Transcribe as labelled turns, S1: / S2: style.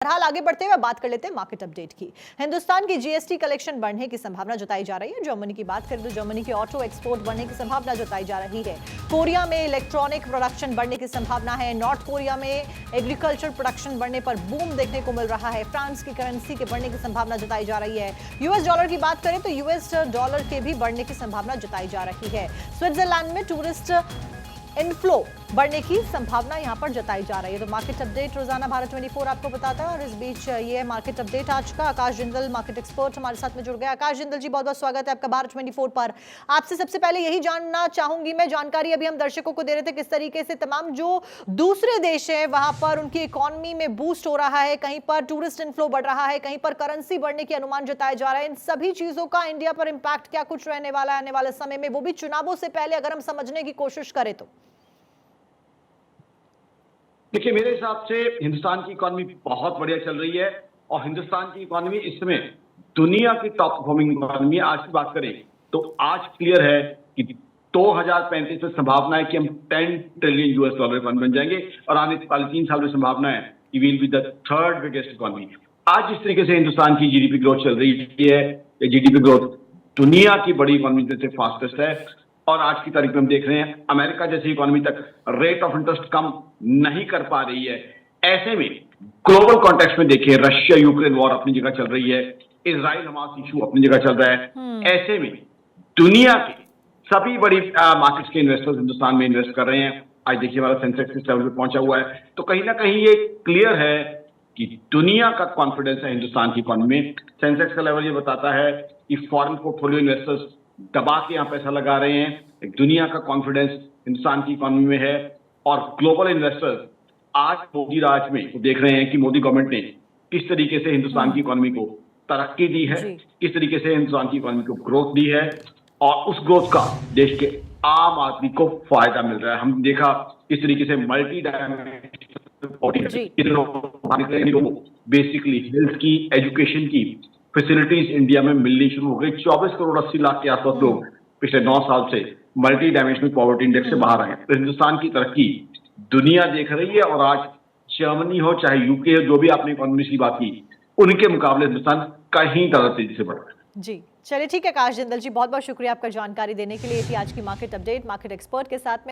S1: बहरहाल आगे बढ़ते हुए बात कर लेते हैं मार्केट अपडेट की। हिंदुस्तान की जीएसटी कलेक्शन बढ़ने की संभावना जताई जा रही है। जर्मनी की बात करें तो जर्मनी की ऑटो एक्सपोर्ट बढ़ने की संभावना जताई जा रही है। कोरिया में इलेक्ट्रॉनिक प्रोडक्शन बढ़ने की संभावना है। नॉर्थ कोरिया में एग्रीकल्चर प्रोडक्शन बढ़ने पर बूम देखने को मिल रहा है। फ्रांस की करेंसी के बढ़ने की संभावना जताई जा रही है। यूएस डॉलर की बात करें तो यूएस डॉलर के भी बढ़ने की संभावना जताई जा रही है। स्विट्जरलैंड में टूरिस्ट इनफ्लो बढ़ने की संभावना यहां पर जताई जा रही है। तो मार्केट अपडेट रोजाना भारत 24 आपको बताता है और इस बीच ये है मार्केट अपडेट आज का। आकाश जिंदल मार्केट एक्सपर्ट हमारे साथ में जुड़ गए। आकाश जिंदल जी, बहुत बहुत स्वागत है आपका भारत 24 पर। आपसे सबसे पहले यही जानना चाहूंगी मैं, जानकारी अभी हम दर्शकों को दे रहे थे किस तरीके से तमाम जो दूसरे देश है वहां पर उनकी इकोनॉमी में बूस्ट हो रहा है, कहीं पर टूरिस्ट इनफ्लो बढ़ रहा है, कहीं पर करेंसी बढ़ने के अनुमान जताए जा रहे हैं। इन सभी चीजों का इंडिया पर इंपैक्ट क्या कुछ रहने वाला है आने वाले समय में, वो भी चुनावों से पहले अगर हम समझने की कोशिश करें तो?
S2: देखिए, मेरे हिसाब से हिंदुस्तान की इकोनॉमी बहुत बढ़िया चल रही है और हिंदुस्तान की इकोनॉमी इस समय दुनिया की टॉप परफॉर्मिंग इकोनॉमी है। आज की बात करें तो आज क्लियर है कि 2035 में संभावना है कि हम 10 ट्रिलियन यूएस डॉलर इकोनॉमी बन जाएंगे और आने वाले 3 साल में संभावना है कि will be the third biggest economy. आज जिस तरीके से हिंदुस्तान की जीडीपी ग्रोथ चल रही है, जीडीपी ग्रोथ दुनिया की बड़ी इकोनॉमी में से फास्टेस्ट है और आज की तारीख में हम देख रहे हैं अमेरिका जैसी इकोनॉमी तक रेट ऑफ इंटरेस्ट कम नहीं कर पा रही है। ऐसे में ग्लोबल कॉन्टेक्स्ट में देखिए, रशिया यूक्रेन वॉर अपनी जगह चल रही है, इजराइल हमास इशू अपनी जगह चल रहा है। ऐसे में दुनिया के सभी बड़ी मार्केट्स के इन्वेस्टर्स हिंदुस्तान में इन्वेस्ट कर रहे हैं। आज देखिए हमारा सेंसेक्स इस लेवल पे पहुंचा हुआ है, तो कहीं ना कहीं ये क्लियर है कि दुनिया का कॉन्फिडेंस है हिंदुस्तान की इकोनॉमी में। सेंसेक्स का लेवल ये बताता है कि फॉरेन पोर्टफोलियो इन्वेस्टर्स दबा के यहाँ पैसा लगा रहे हैं। एक दुनिया का कॉन्फिडेंस हिंदुस्तान की इकोनॉमी में है और ग्लोबल इन्वेस्टर्स आज मोदी राज में देख रहे हैं कि मोदी गवर्नमेंट ने किस तरीके से हिंदुस्तान की इकोनॉमी को तरक्की दी है, किस तरीके से हिंदुस्तान की इकोनॉमी को ग्रोथ दी है और उस ग्रोथ का देश के आम आदमी को फायदा मिल रहा है। हम देखा किस तरीके से मल्टी डायमेंशनल बेसिकली हेल्थ की, एजुकेशन की फैसिलिटीज इंडिया में मिलनी शुरू हो गई। 24 करोड़ 80 लाख के आसपास लोग पिछले 9 साल से मल्टी डायमेंशनल पॉवर्टी इंडेक्स से बाहर आए। तो हिंदुस्तान की तरक्की दुनिया देख रही है और आज जर्मनी हो चाहे यूके हो, जो भी आपने इकोनॉमी की बात की, उनके मुकाबले हिंदुस्तान कहीं ज्यादा तेजी से बढ़ रहा है।
S1: जी चलिए ठीक है आकाश जिंदल जी, बहुत बहुत शुक्रिया आपका जानकारी देने के लिए। थी आज की मार्केट अपडेट मार्केट एक्सपर्ट के साथ में।